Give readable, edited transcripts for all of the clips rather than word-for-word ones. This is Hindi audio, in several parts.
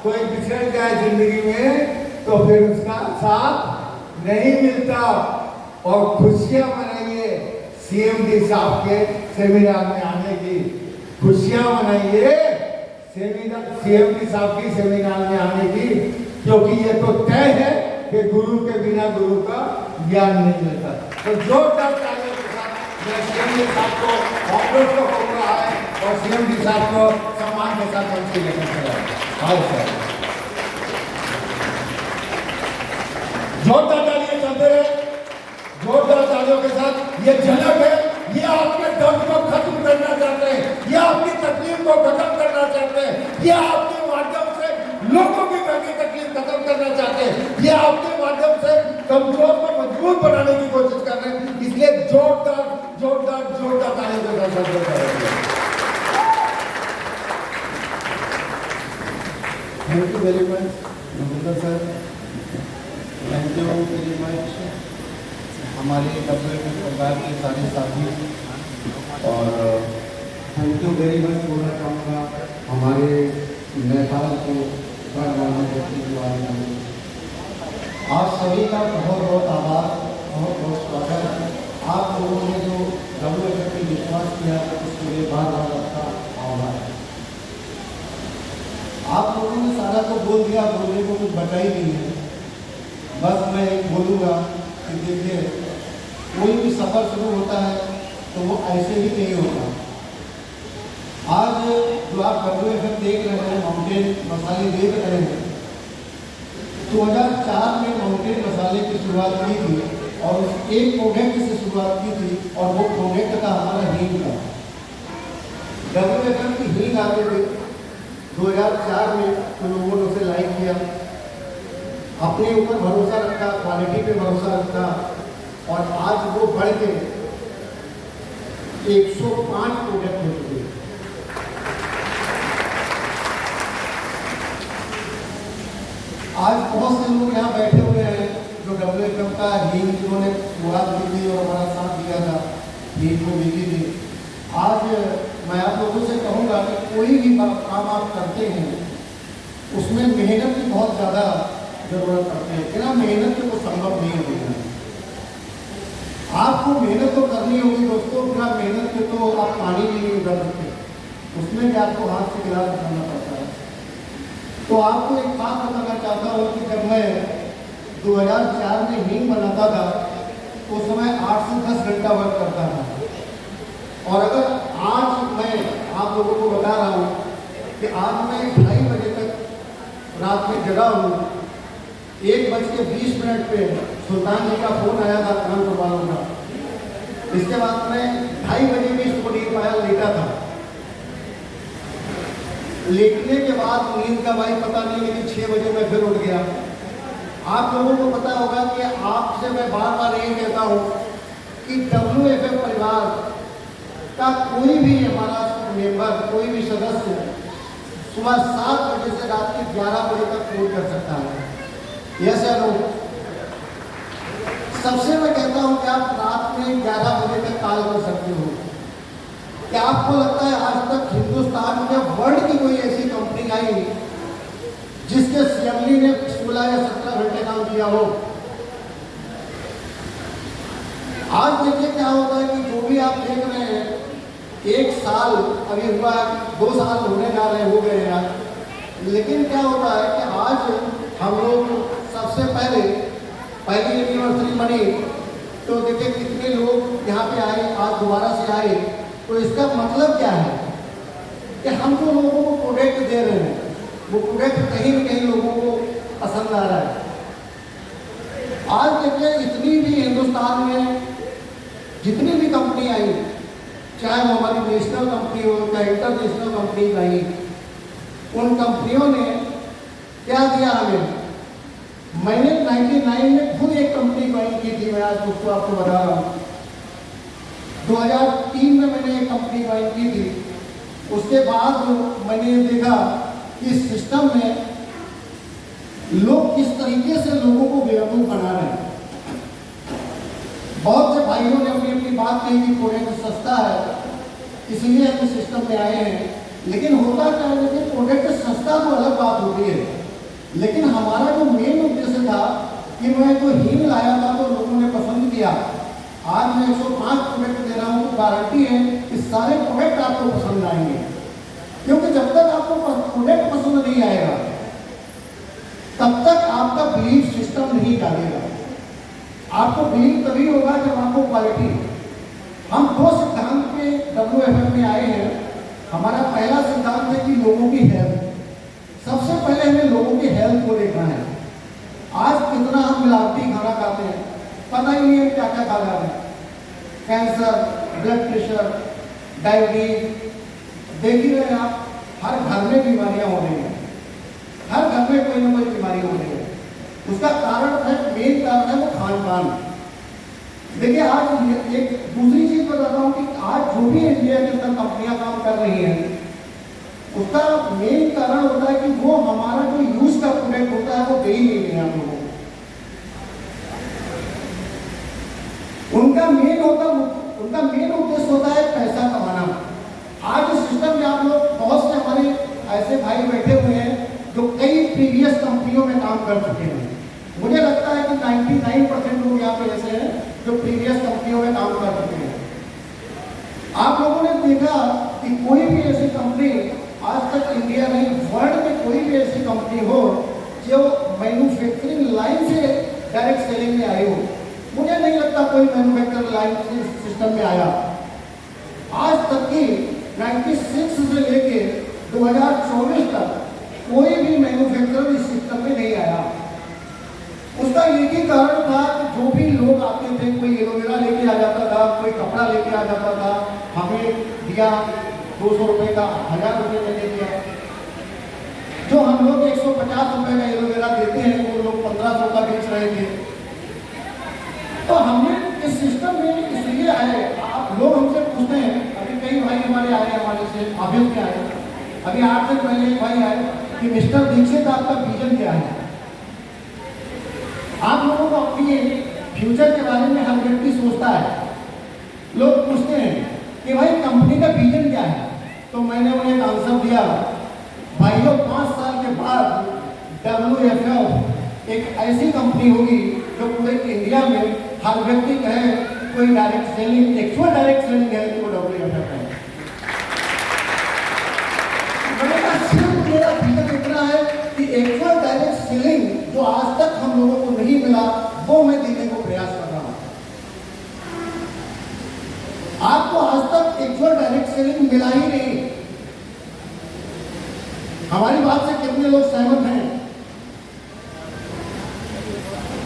कोई बिछड़ जाए जिंदगी में तो फिर उसका साथ नहीं मिलता। और खुशियां मनाइए सीएमडी साहब के सेमिनार में आने की, खुशियां मनाइए सीएमडी साहब की सेमिनार में आने की, क्योंकि ये तो तय है कि गुरु के बिना गुरु का ज्ञान नहीं मिलता। तो जोरदार तालियों के साथ मैं सीएमडी साहब को कांग्रेस को बोल रहा है और सीएमडी साहब को सम्मान के साथ मंत्री लेकर चला। आओ सर, जोरदार तालियां चलते रहे, जोरदार तालियों के साथ। ये झलक है, ये आपके दर्द को खत्म करना चाहते हैं, ये आपकी तकलीफ को खत्म करना चाहते हैं, ये आपके माध्यम से लोगों की तकलीफ खत्म करना चाहते हैं, ये आपके माध्यम से कमजोर को मजबूत बनाने की कोशिश कर रहे हैं। इसलिए जोरदार जोरदार जोरदार तालियों के साथ थैंक यू वेरी मच नमस्कार sir, thank you very much हमारे डब्ल्यूएफएफ परिवार के सारे साथी, और थैंक यू वेरी मच बोलना चाहूँगा हमारे नेपाल को आप सभी का बहुत बहुत आभार, बहुत बहुत स्वागत। आप लोगों ने जो डब्ल्यूएफएफ पे विश्वास किया उसके लिए बार बार आपका आभार। आप लोगों ने सारा तो बोल दिया, बोलने को कुछ बचा ही नहीं है। बस मैं एक बोलूँगा कि देखिए, कोई भी सफ़र शुरू होता है तो वो ऐसे ही नहीं होता। आज जो आप डब्ल्यूएफएफ देख रहे हैं, माउंटेन मसाले देख रहे हैं, 2004 में माउंटेन मसाले की शुरुआत की थी और उस एक प्रोडक्ट से शुरुआत की थी, और वो प्रोडक्ट का हमारा हींग था। डब्ल्यूएफएफ की हींग आते थे 2004 में, तो लोगों ने उसे लाइक किया, अपने ऊपर भरोसा रखा, क्वालिटी पे भरोसा रखा, और आज वो बढ़ के 105 प्रोडक्ट हो चुके हैं। आज बहुत से लोग यहाँ बैठे हुए हैं जो डब्ल्यूएफएफ का हींग जिन्होंने शुरुआत की थी और हमारा साथ दिया था, हींग को मिली थी। आज मैं आप लोगों से कहूँगा कि कोई भी काम आप करते हैं उसमें मेहनत की बहुत ज़्यादा जरूरत पड़ती है। बिना मेहनत के वो संभव नहीं होगा। आपको मेहनत तो करनी होगी दोस्तों, बिना मेहनत के तो आप पानी भी नहीं उधर सकते, उसमें भी आपको हाथ से गिलास उठाना पड़ता है। तो आपको एक बात बताना चाहता हूँ कि जब मैं 2004 में हींग बनाता था तो उस समय 8 से 10 घंटा वर्क करता था, और अगर आज मैं आप लोगों को बता रहा हूँ कि आज मैं 2:30 बजे तक रात में जगा हूँ। 1:20 पे सुल्तान जी का फोन आया था कानपुर वालों का। इसके बाद मैं 2:30 बजे भी इसको नहीं पाया, लेटा था। लेटने के बाद नींद का भाई पता नहीं, लेकिन 6 बजे मैं फिर उठ गया। आप लोगों को पता होगा कि आपसे मैं बार बार यही कहता हूँ कि डब्ल्यूएफएफ परिवार का कोई भी हमारा मेंबर, कोई भी सदस्य सुबह 7 बजे से रात के 11 बजे तक फोन कर सकता है। यस या नो? सबसे मैं कहता हूँ कि आप रात में 11 बजे तक कॉल कर सकते हो। क्या आपको लगता है आज तक हिंदुस्तान में वर्ल्ड की कोई ऐसी कंपनी आई जिसके सीएमडी ने 16 या 17 घंटे काम किया हो? आज देखिए क्या होता है कि जो भी आप देख रहे हैं, 1 साल अभी हुआ है, 2 साल होने जा रहे हो गए यार, लेकिन क्या होता है कि आज हम लोग सबसे पहले पहली यूनिवर्सिटी बनी तो देखिए कितने लोग यहाँ पे आए, आज दोबारा से आए। तो इसका मतलब क्या है कि हम जो लोगों को प्रोडक्ट दे रहे हैं वो प्रोडक्ट कहीं न कहीं लोगों को पसंद आ रहा है। आज देखिए इतनी भी हिंदुस्तान में जितनी भी कंपनी आई, चाहे वो हमारी नेशनल कंपनी हो चाहे इंटरनेशनल कंपनी आई, उन कंपनियों ने क्या दिया हमें? मैंने 99 में खुद एक कंपनी ज्वाइन की थी, मैं आज उसको आपको बता रहा हूँ। 2003 में मैंने एक कंपनी ज्वाइन की थी। उसके बाद मैंने देखा कि सिस्टम में लोग किस तरीके से लोगों को बेवकूफ़ बना रहे हैं। बहुत से भाइयों ने अपनी अपनी बात कही कि प्रोडक्ट सस्ता है इसलिए हम इस सिस्टम में आए हैं, लेकिन होता क्या है, देखिए प्रोडक्ट सस्ता तो अलग बात होती है, लेकिन हमारा जो मेन उद्देश्य था कि मैं जो हींग लाया था तो लोगों ने पसंद किया। आज मैं 105 प्रोडक्ट दे रहा हूँ तो गारंटी है कि सारे प्रोडक्ट आपको पसंद आएंगे, क्योंकि जब तक आपको प्रोडक्ट पसंद नहीं आएगा तब तक आपका बिलीफ सिस्टम नहीं डालेगा। आपको बिलीव तभी होगा जब आपको क्वालिटी। हम दो सिद्धांत पे WFM में आए हैं। हमारा पहला सिद्धांत है कि लोगों की हेल्थ, सबसे पहले हमें लोगों की हेल्थ को देखना है। आज कितना हम मिलावटी खाना खाते हैं, पता ही नहीं है क्या क्या खा रहे हैं। कैंसर, ब्लड प्रेशर, डायबिटीज, देख ही रहे हैं आप, हर घर में बीमारियां हो रही हैं, हर घर में कोई ना कोई बीमारी हो रही है। उसका कारण है, मेन कारण है वो खान पान। देखिए आज एक दूसरी चीज बताता हूँ कि आज जो भी इंडिया के अंदर कंपनियां काम कर रही हैं उसका मेन कारण होता है कि वो हमारा जो यूज का प्रोडक्ट होता है वो दे ही नहीं रहे हम लोगों को। उनका मेन उद्देश्य होता है पैसा कमाना। आज इस सिस्टम में आप लोग बहुत से हमारे ऐसे भाई बैठे हुए हैं जो कई प्रीवियस कंपनियों में काम कर चुके हैं। मुझे लगता है कि 99% लोग यहाँ पे ऐसे हैं जो प्रीवियस कंपनियों में काम कर चुके हैं। आप लोगों ने देखा कि कोई भी ऐसी कंपनी आज तक इंडिया नहीं, वर्ल्ड में कोई भी ऐसी कंपनी हो जो मैन्युफैक्चरिंग लाइन से डायरेक्ट सेलिंग में आई हो। मुझे नहीं लगता कोई मैन्युफैक्चरिंग लाइन सिस्टम में आया। आज तक की 96 से लेके 2024 तक कोई भी मैन्युफैक्चरर इस सिस्टम में नहीं आया। उसका एक ही कारण था कि जो भी लोग आते थे, कोई एलोवेरा लेके आ जाता था, कोई कपड़ा लेके आ जाता था, हमें दिया 200 रुपये का, 1000 रुपये में दे दिया। जो हम लोग 150 रुपये का एलोवेरा देते हैं वो लोग 1500 का बेच रहे थे। तो हमने इस सिस्टम में इसलिए आए। आप लोग हमसे पूछते हैं, अभी कई भाई हमारे आए, हमारे से ऑफिस में आए, अभी 8 दिन पहले एक भाई आए कि मिस्टर दीक्षित आपका विजन क्या है। आप लोगों को अपनी फ्यूचर के बारे में हर व्यक्ति सोचता है। लोग पूछते हैं कि भाई कंपनी का विजन क्या है, तो मैंने उन्हें एक आंसर दिया, भाइयों 5 साल के बाद WFM एक ऐसी कंपनी होगी जो पूरे इंडिया में हर व्यक्ति कहे कोई direct selling, actual direct selling है तो WFM है। मेरा विजन इतना है कि एक्चुअल डायरेक्ट सेलिंग जो आज तक हम लोगों को नहीं मिला वो मैं देने को प्रयास कर रहा हूं। आपको आज तक एक्चुअल डायरेक्ट सेलिंग मिला ही नहीं। हमारी बात से कितने लोग सहमत हैं?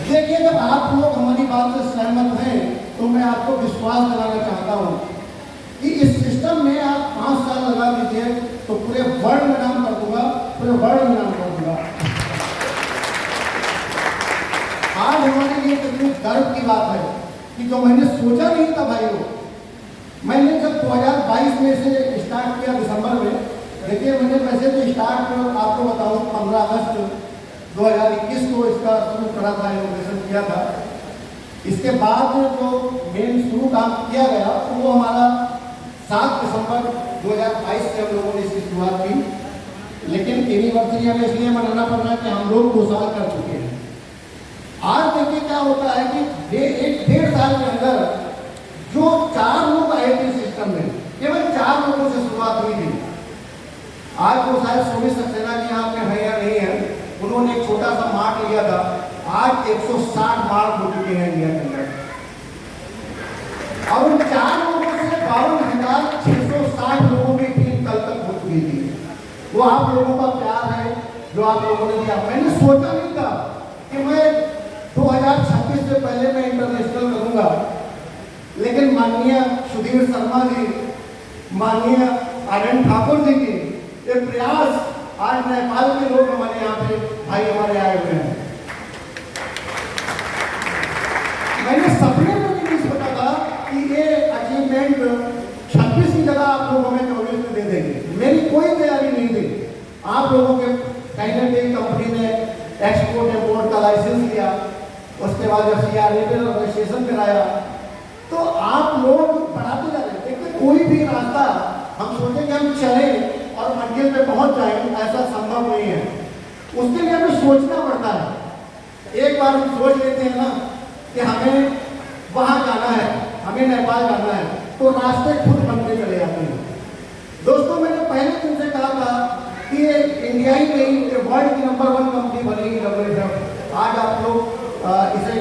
देखिए, जब आप लोग हमारी बात से सहमत हैं तो मैं आपको विश्वास दिलाना चाहता हूं कि इस सिस्टम में आप 5 साल लगा दीजिए तो पूरे वर्ल्ड में नाम कर दूंगा, पूरे वर्ल्ड में नाम कर दूंगा। आज हमारे लिए कितनी गर्व की बात है कि जो मैंने सोचा नहीं था भाइयों, मैंने जब 2022 में से स्टार्ट किया दिसंबर में। देखिए, मैंने वैसे तो स्टार्ट आपको बताऊं 15 अगस्त 2021 को इसका शुरू करा था, इनोवेशन किया था। इसके बाद जो मेन शुरू काम किया गया तो वो हमारा 7 दिसंबर 2022 से हम लोगों ने इसकी शुरुआत की। लेकिन एनिवर्सरी हमें इसलिए मनाना पड़ रहा है कि हम लोग 2 साल कर चुके हैं। आज देखिए क्या होता है कि 1-1.5 साल के अंदर जो 4 लोग आए थे सिस्टम में, केवल 4 लोगों से शुरुआत हुई थी। आज वो शायद सुमित सक्सेना जी यहाँ पे है या नहीं है, उन्होंने एक छोटा सा मार्ट लिया था। आज 160 मार्ट हो चुके हैं इंडिया के अंदर, और उन 4 लोगों से 52,660 लोगों की टीम कल तक हो चुकी थी। वो आप लोगों का प्यार है जो आप लोगों ने दिया। मैंने सोचा नहीं था कि मैं 2026 से पहले मैं इंटरनेशनल करूंगा, लेकिन माननीय सुधीर शर्मा जी, माननीय आनंद ठाकुर जी की ये प्रयास, आज नेपाल के लोग हमारे यहाँ पे भाई हमारे आए हुए हैं। मैंने सपने में भी नहीं सोचा था कि ये अचीवमेंट 26 की जगह आप लोगों में 24 में दे देंगे। मेरी कोई तैयारी नहीं थी। आप लोगों के कहीं ना कहीं कंपनी ने एक्सपोर्ट इंपोर्ट का लाइसेंस लिया, उसके बाद जब CRA पे रजिस्ट्रेशन कराया तो आप लोग बढ़ाते जा रहे थे। कोई भी रास्ता हम सोचे कि हम चलें और मंजिल पे पहुंच जाएं, ऐसा संभव नहीं है। उसके लिए हमें सोचना पड़ता है। एक बार हम सोच लेते हैं ना कि हमें वहां जाना है, हमें नेपाल जाना है, तो रास्ते खुद बनते चले जाते हैं। दोस्तों, मैंने पहले तुमसे कहा था कि ये इंडिया ही नहीं, वर्ल्ड की नंबर 1 कंपनी बनेगी WFM। आज आप लोग इसे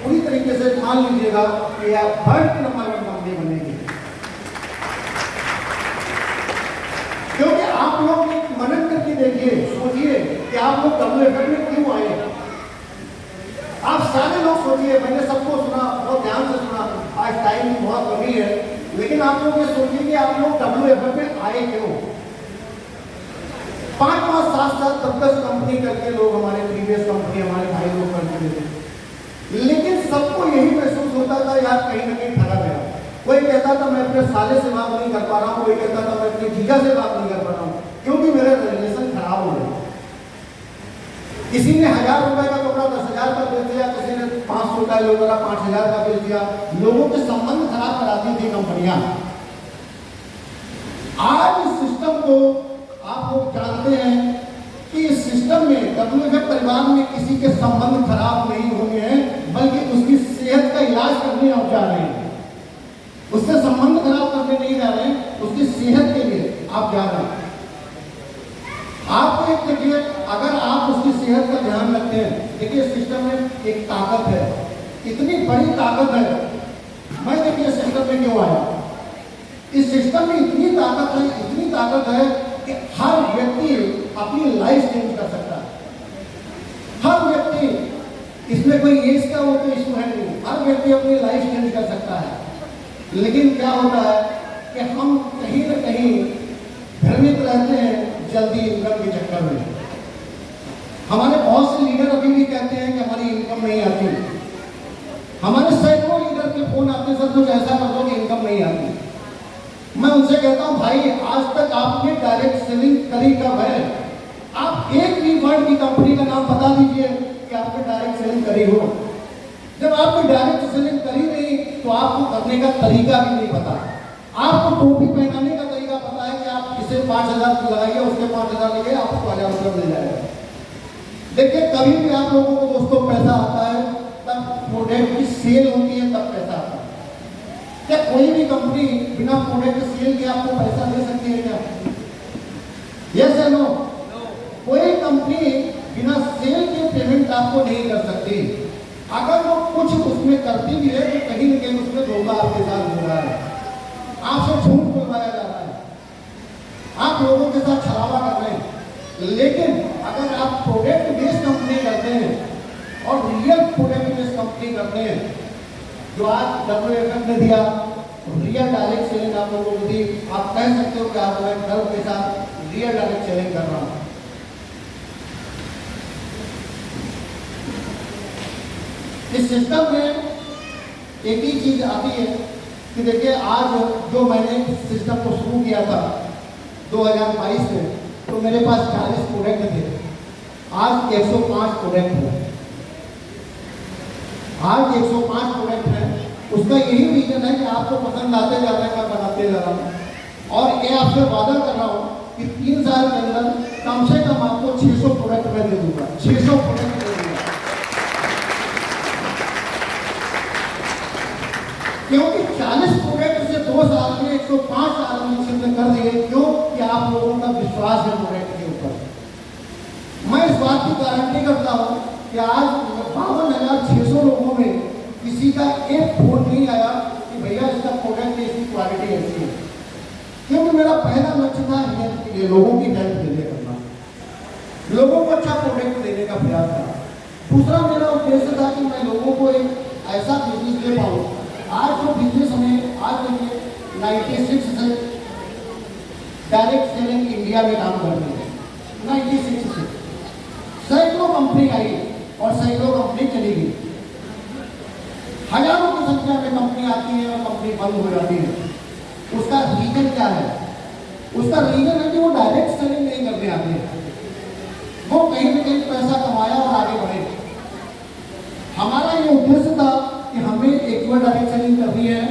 पूरी तरीके से मान लीजिएगा कि आप वर्ल्ड की नंबर 1 कंपनी बनेगी, क्योंकि आप लोग मनन करके देखिए, सोचिए कि आप लोग WFM में क्यों आए। आप सारे लोग सोचिए, मैंने सबको सुना, बहुत ध्यान से सुना, आज टाइम की बहुत कमी है, लेकिन आप लोग ये सोचिए कि आप लोग WFM में आए क्यों। 5-5, 7-7, 10-10 कंपनी करके लोग हमारे प्रीवियस कंपनी हमारे भाई लोग करते थे, लेकिन सबको यही महसूस होता था यार कहीं ना कहीं ठगा गया। कोई कहता था मैं अपने साले से बात नहीं कर पा रहा हूँ, कोई कहता था मैं अपनी जीजा से बात नहीं कर पा रहा हूँ, क्योंकि मेरा रिलेशन खराब हो गया। किसी ने 1000 रुपए का कपड़ा 10,000 का बेच दिया, किसी ने 500 का लोगों 5,000 का बेच दिया। लोगों के संबंध खराब कराती थी कंपनियां। आज इस सिस्टम को आप लोग जानते हैं कि इस सिस्टम में WFM परिवार में किसी के संबंध खराब नहीं होंगे हैं, बल्कि उसकी सेहत का इलाज करने आप जा रहे हैं। उससे संबंध खराब करने नहीं जा रहे हैं, उसकी सेहत के लिए आप जा रहे हैं। आपको एक देखिए, अगर आप उसकी सेहत का ध्यान रखते हैं, देखिए सिस्टम में एक ताकत है, इतनी बड़ी ताकत है। मैं देखिए सिस्टम में क्यों आया, इस सिस्टम में इतनी ताकत है, इतनी ताकत है कि हर व्यक्ति अपनी लाइफ चेंज कर सकता है। हर व्यक्ति, इसमें कोई एज का वो तो इशू है नहीं, हर व्यक्ति अपनी लाइफ चेंज कर सकता है। लेकिन क्या होता है कि हम कहीं ना कहीं भ्रमित रहते हैं जल्दी इनकम के चक्कर में। हमारे बहुत से लीडर अभी भी कहते हैं कि हमारी इनकम नहीं आती। हमारे सैकड़ों लीडर के फोन आते हैं, सर कुछ ऐसा कर दो कि इनकम नहीं आती। मैं उनसे कहता हूं भाई, आज तक आपने डायरेक्ट सेलिंग करी कब है? आप एक भी वर्ल्ड की कंपनी का नाम बता दीजिए कि आपने डायरेक्ट सेलिंग करी हो। जब आपने डायरेक्ट सेलिंग करी नहीं तो आपको करने का तरीका भी नहीं पता। आपको टोपी पहनाने का तरीका पता है कि आप इसे 5,000 लगाइए, उसके 5,000 लगे, आपको 1,000 रुपये मिल जाएगा। देखिए, कभी भी आप लोगों को दोस्तों पैसा आता है तब प्रोडक्ट की सेल होती है, तब पैसा आता है। क्या कोई भी कंपनी बिना प्रोडक्ट सेल के आपको पैसा दे सकती है क्या? यस या नो? कोई कंपनी बिना सेल के पेमेंट आपको नहीं कर सकती। अगर वो कुछ उसमें करती भी है तो कहीं न कहीं उसमें धोखा आपके साथ हो रहा है, आपसे झूठ बोलवाया जा रहा है, आप लोगों के साथ छलावा कर रहे हैं। लेकिन अगर आप प्रोडक्ट बेस्ड कंपनी करते हैं और रियल प्रोडक्ट बेस्ड कंपनी करते हैं, जो आज WFM ने दिया, रियल डायरेक्ट सेलिंग आप लोगों को दी, आप कह सकते हो कि आज मैं गर्व के साथ रियल डायरेक्ट सेलिंग कर रहा हूं। इस सिस्टम में एक ही चीज आती है कि देखिए, आज जो मैंने सिस्टम को शुरू किया था 2022 में, तो मेरे पास 40 प्रोडक्ट थे, आज 105 प्रोडक्ट हैं। आज 105 प्रोडक्ट हैं। उसका यही रीजन है कि आपको पसंद आते जा रहे हैं, मैं बनाते जा रहा हूँ। और ये आपसे वादा कर रहा हूँ कि 3 साल के अंदर कम से कम आपको 600 प्रोडक्ट मैं दे दूंगा, 600 प्रोडक्ट दे दूंगा। क्योंकि 40 प्रोडक्ट से 2 साल में 105 ट्रांजेक्शन कर दिए। क्यों? कि आप लोगों का विश्वास है प्रोडक्ट के ऊपर। मैं इस बात की गारंटी करता हूँ कि आज 52,600 लोगों में किसी का एक फोन नहीं आया कि भैया इसका प्रोडक्ट की इसकी क्वालिटी ऐसी है। क्योंकि मेरा पहला लक्ष्य था हेल्थ के लिए, लोगों की हेल्थ के लिए करना, लोगों को अच्छा प्रोडक्ट देने का प्रयास था। दूसरा मेरा उद्देश्य था कि मैं लोगों को एक ऐसा बिजनेस दे पाऊँ। आज जो बिजनेस हमें, आज देखिए 96 से डायरेक्ट सेलिंग इंडिया में काम कर रही है, 96 से सैकड़ों कंपनी आई और सैकड़ों कंपनी चली गई। हजारों की संख्या में कंपनी आती है और कंपनी बंद हो जाती है। उसका रीजन क्या है? उसका रीजन है कि वो डायरेक्ट सेलिंग नहीं करने आते हैं, वो कहीं ना कहीं पैसा कमाया और आगे बढ़े। हमारा ये उद्देश्य था कि हमें एक बार डायरेक्ट सेलिंग करनी है,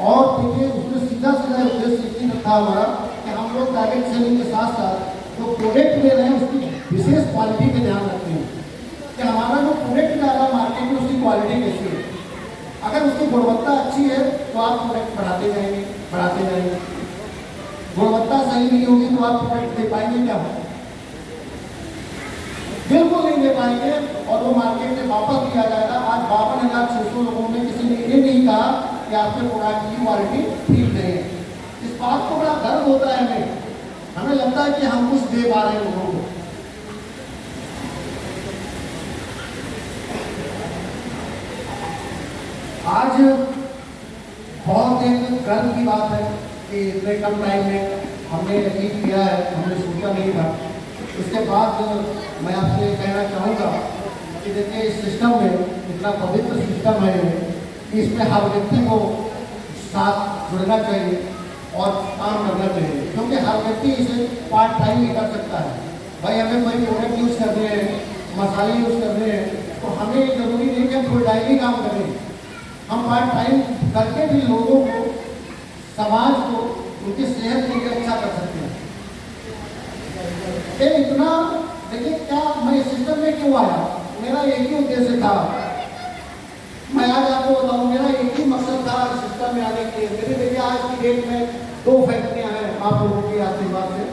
और देखिए उसमें सीधा सीधा उद्देश्य था हमारा कि हम लोग डायरेक्ट सेलिंग के साथ साथ जो प्रोडक्ट ले रहे हैं उसकी विशेष क्वालिटी पे ध्यान रखते हैं कि हमारा जो प्रोडक्ट जा रहा है मार्केट में उसकी क्वालिटी कैसी है। अगर उसकी गुणवत्ता अच्छी है तो आप प्रोडक्ट बढ़ाते जाएंगे। गुणवत्ता सही नहीं होगी तो आप प्रोडक्ट दे पाएंगे क्या? बिल्कुल नहीं दे पाएंगे और वो मार्केट में वापस दिया जाएगा। आज 52,600 लोगों में किसी ने ये नहीं कहा कि आपके प्रोडक्ट की क्वालिटी ठीक नहीं है। इस बात को बड़ा दर्द होता है हमें लगता है कि हम कुछ दे पा रहे हैं लोगों को। आज बहुत एक गर्व की बात है कि इतने कम टाइम में हमने अचीव किया है, हमने सोचा नहीं था। उसके बाद मैं आपसे कहना चाहूँगा कि देखिए इस सिस्टम में इतना पवित्र सिस्टम है कि इसमें हर व्यक्ति को साथ जुड़ना चाहिए और काम करना चाहिए, क्योंकि हर व्यक्ति इसे पार्ट टाइम भी कर सकता है। भाई हमें कोई प्रोडक्ट यूज़ कर रहे हैं, मसाले यूज़ कर रहे हैं, तो हमें जरूरी नहीं कि हम फुल टाइम ही काम करें। हम पार्ट टाइम करके भी लोगों को, समाज को, उनकी सेहत के लिए अच्छा कर सकते हैं। ये इतना देखिए क्या मैं इस सिस्टम में क्यों आया, मेरा एक ही उद्देश्य था। मैं आज आपको बताऊं, मेरा एक ही मकसद था इस सिस्टम में आने के लिए। मेरे देखिए आज की डेट में 2 फैक्ट्रियां हैं आप लोगों के आशीर्वाद से।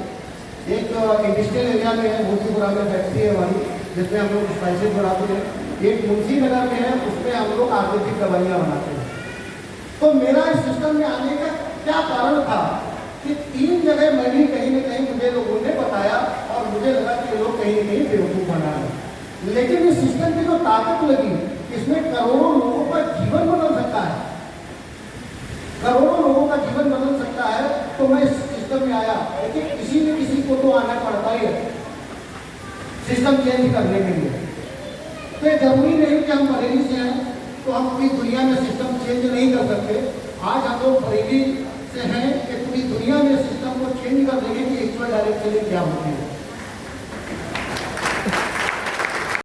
एक इंडस्ट्रियल एरिया में है, मोतीपुरा में फैक्ट्री है हमारी, जिसमें हम लोग स्पाइसेस बनाते हैं। एक मुंशी नगर में है, उसमें हम लोग आयुर्वेदिक दवाइयाँ बनाते हैं। तो मेरा इस सिस्टम में आने का क्या कारण था कि 3 जगह मैंने कहीं न कहीं मुझे लोगों ने बताया और मुझे लगा कि लोग कहीं न कहीं बेवकूफ़ बना रहे। लेकिन इस सिस्टम की जो ताकत लगी, इसमें करोड़ों लोगों का जीवन बदल सकता है, करोड़ों लोगों का जीवन बदल सकता है। तो मैं इस सिस्टम में आया। लेकिन किसी न किसी को तो आना पड़ता ही है सिस्टम चेंज करने के लिए। तो ये जरूरी नहीं कि हम बरेली से हैं तो हम पूरी दुनिया में सिस्टम चेंज नहीं कर सकते। आज हम लोग बरेली से हैं कि पूरी दुनिया में सिस्टम को चेंज कर देंगे कि एक्चुअल डायरेक्ट सेलिंग क्या होती है।